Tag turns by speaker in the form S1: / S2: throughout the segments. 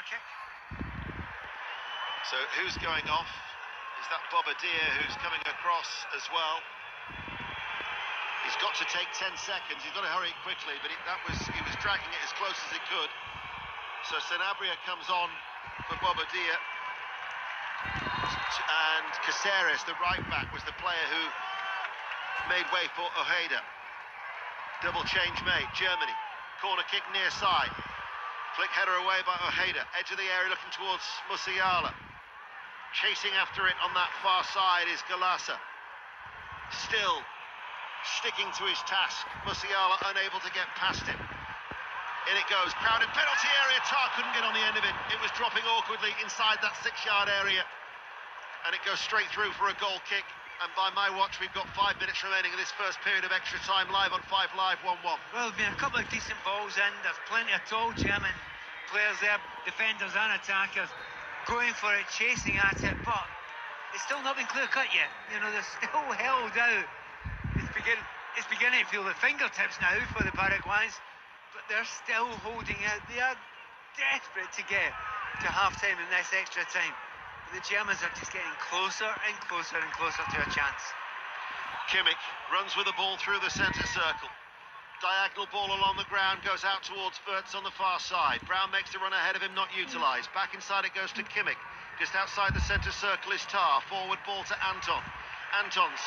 S1: corner kick.
S2: So who's going off? Is that Bobadilla who's coming across as well? He's got to take 10 seconds. He's got to hurry quickly, but he was dragging it as close as he could. So Sanabria comes on for Bobadilla. And Caceres, the right back, was the player who made way for Ojeda. Double change made. Germany. Corner kick near side. Flick header away by Ojeda. Edge of the area looking towards Musiala. Chasing after it on that far side is Galassa. Still sticking to his task. Musiala unable to get past him. In it goes. Crowded penalty area. Tar couldn't get on the end of it. It was dropping awkwardly inside that 6-yard area. And it goes straight through for a goal kick. And by my watch, we've got 5 minutes remaining in this first period of extra time, live on 5 Live 1-1.
S1: Well, there's been a couple of decent balls in. There's plenty of tall German players there, defenders and attackers, going for it, chasing at it, but it's still not been clear-cut yet. You know, they're still held out. It's beginning to feel the fingertips now for the Paraguayans, but they're still holding out. They are desperate to get to half-time in this extra time. The Germans are just getting closer and closer and closer to a chance.
S2: Kimmich runs with the ball through the centre circle. Diagonal ball along the ground goes out towards Wirtz on the far side. Brown makes the run ahead of him, not utilised. Back inside it goes to Kimmich. Just outside the centre circle is Tar. Forward ball to Anton. Anton's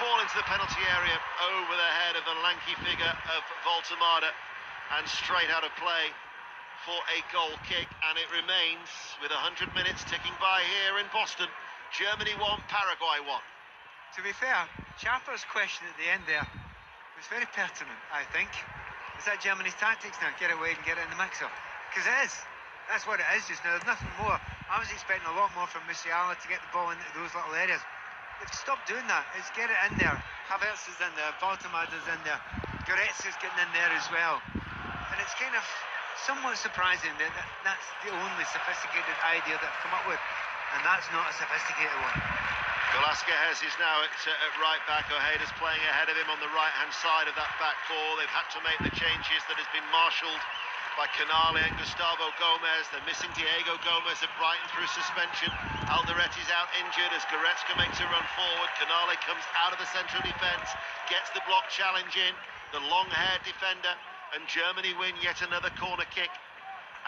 S2: ball into the penalty area over the head of the lanky figure of Voltemada and straight out of play for a goal kick, and it remains with 100 minutes ticking by here in Boston. Germany 1, Paraguay 1.
S1: To be fair, Schaffer's question at the end there was very pertinent, I think. Is that Germany's tactics now? Get away and get it in the mixer. Because it is. That's what it is just now. There's nothing more. I was expecting a lot more from Musiala to get the ball into those little areas. They've stopped doing that. It's get it in there. Havertz is in there. Voltemada's in there. Goretzka's getting in there as well. And it's kind of somewhat surprising that that's the only sophisticated idea that I've come up with, and that's not a sophisticated one.
S2: Velasquez is now at right back. Ojeda's playing ahead of him on the right-hand side of that back four. They've had to make the changes that has been marshalled by Canale and Gustavo Gomez. They're missing Diego Gomez at Brighton through suspension. Aldereti's out injured as Goretzka makes a run forward. Canale comes out of the central defence, gets the block challenge in. The long-haired defender. And Germany win yet another corner kick,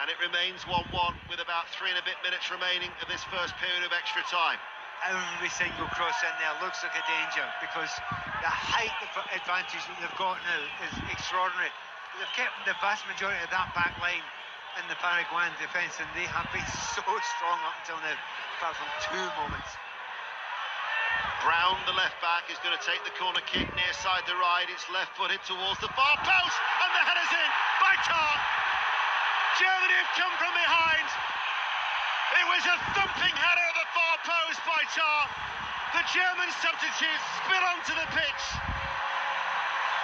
S2: and it remains 1-1 with about 3 and a bit minutes remaining of this first period of extra time.
S1: Every single cross in there looks like a danger, because the height advantage that they've got now is extraordinary. They've kept the vast majority of that back line in the Paraguayan defence, and they have been so strong up until now, apart from 2 moments.
S2: Brown, the left back, is going to take the corner kick near side to right. It's left-footed towards the far post, and the header's in by Tar. Germany have come from behind. It was a thumping header at the far post by Tar. The German substitutes spill onto the pitch.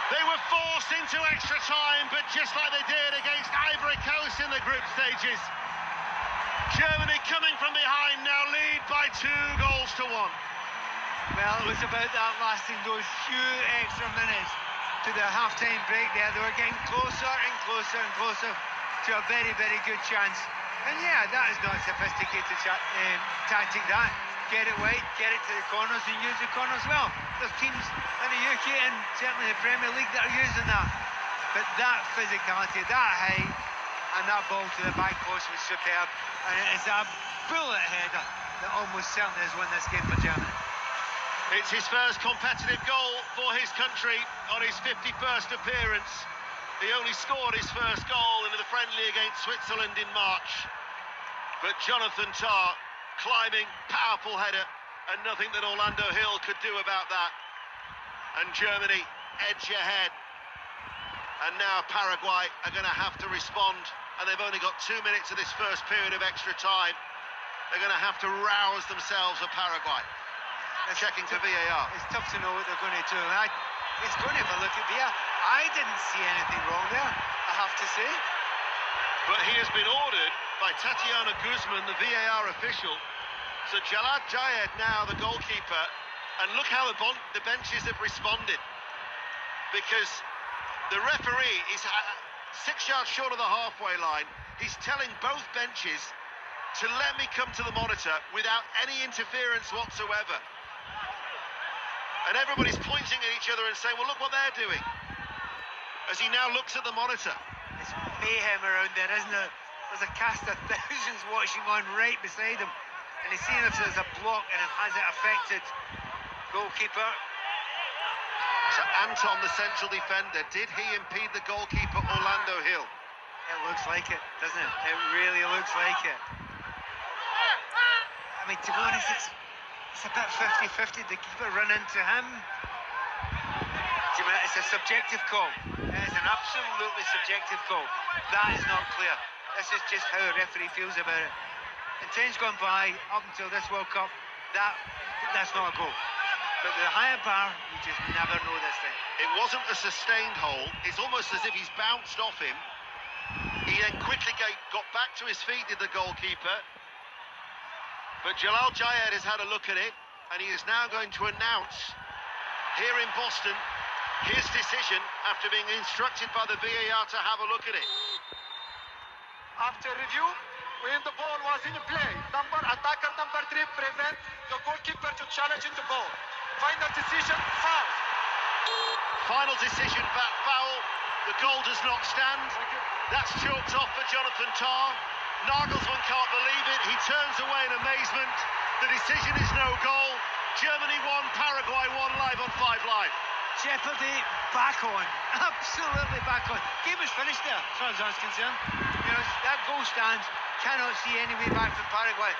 S2: They were forced into extra time, but just like they did against Ivory Coast in the group stages, Germany coming from behind now lead by 2 goals to 1.
S1: Well, it was about that lasting those few extra minutes to the half-time break there. They were getting closer and closer and closer to a very, very good chance. And yeah, that is not a sophisticated tactic, that. Get it wide, get it to the corners, and use the corners well. There's teams in the UK and certainly the Premier League that are using that. But that physicality, that height, and that ball to the back post was superb. And it is a bullet header that almost certainly has won this game for Germany.
S2: It's his first competitive goal for his country on his 51st appearance. He only scored his first goal in the friendly against Switzerland in March. But Jonathan Tar climbing, powerful header, and nothing that Orlando Hill could do about that. And Germany edge ahead. And now Paraguay are going to have to respond, and they've only got 2 minutes of this first period of extra time. They're going to have to rouse themselves for Paraguay. Checking for VAR.
S1: It's tough to know what they're going to do. It's going to have a look at VAR. I didn't see anything wrong there, I have to say.
S2: But he has been ordered by Tatiana Guzman, the VAR official. So Jalad Jayed now, the goalkeeper, and look how the benches have responded. Because the referee is 6 yards short of the halfway line. He's telling both benches to let me come to the monitor without any interference whatsoever. And everybody's pointing at each other and saying, well, look what they're doing. As he now looks at the monitor.
S1: It's mayhem around there, isn't it? There's a cast of thousands watching on right beside him. And he's seeing if there's a block and has it affected goalkeeper.
S2: So Anton, the central defender, did he impede the goalkeeper, Orlando Hill?
S1: It looks like it, doesn't it? It really looks like it. I mean, to be honest, it's a bit 50-50. The keeper run into him. It's a subjective call. It is an absolutely subjective call. That is not clear. This is just how a referee feels about it. In times gone by, up until this World Cup, that's not a goal. But with a higher bar, you just never know this thing.
S2: It wasn't a sustained hold. It's almost as if he's bounced off him. He then quickly got back to his feet, did the goalkeeper. But Jalal Jayed has had a look at it, and he is now going to announce here in Boston his decision after being instructed by the VAR to have a look at it.
S3: After review, when the ball was in play, attacker number 3 prevent the goalkeeper to challenge in the ball. Final decision, foul.
S2: Final decision, foul. The goal does not stand. That's chalked off for Jonathan Tah. Nagelsmann can't believe it. He turns away in amazement. The decision is no goal. Germany 1, Paraguay 1, live on 5 Live.
S1: Jeopardy back on. Absolutely back on. Game is finished there, as far as I was concerned. You know, that goal stands. Cannot see any way back from Paraguay.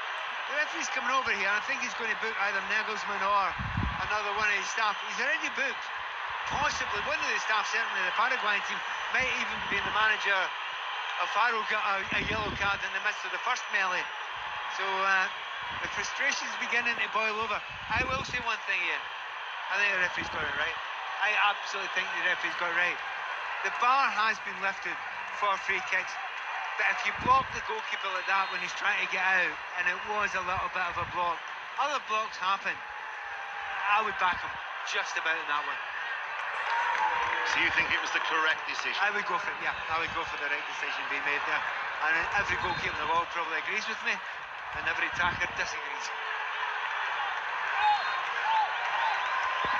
S1: The referee's coming over here. I think he's going to book either Nagelsmann or another one of his staff. He's already booked. Possibly one of the staff, certainly the Paraguayan team, might even be the manager of Faro got a yellow card in the midst of the first melee. So the frustration's beginning to boil over. I will say one thing, Ian. I think the referee's got it right. I absolutely think the referee's got it right. The bar has been lifted for free kicks. But if you block the goalkeeper like that when he's trying to get out, and it was a little bit of a block, other blocks happen, I would back him just about in that one.
S2: So you think it was the correct decision?
S1: I would go for it, yeah. I would go for the right decision being made there. And every goalkeeper in the world probably agrees with me, and every attacker disagrees.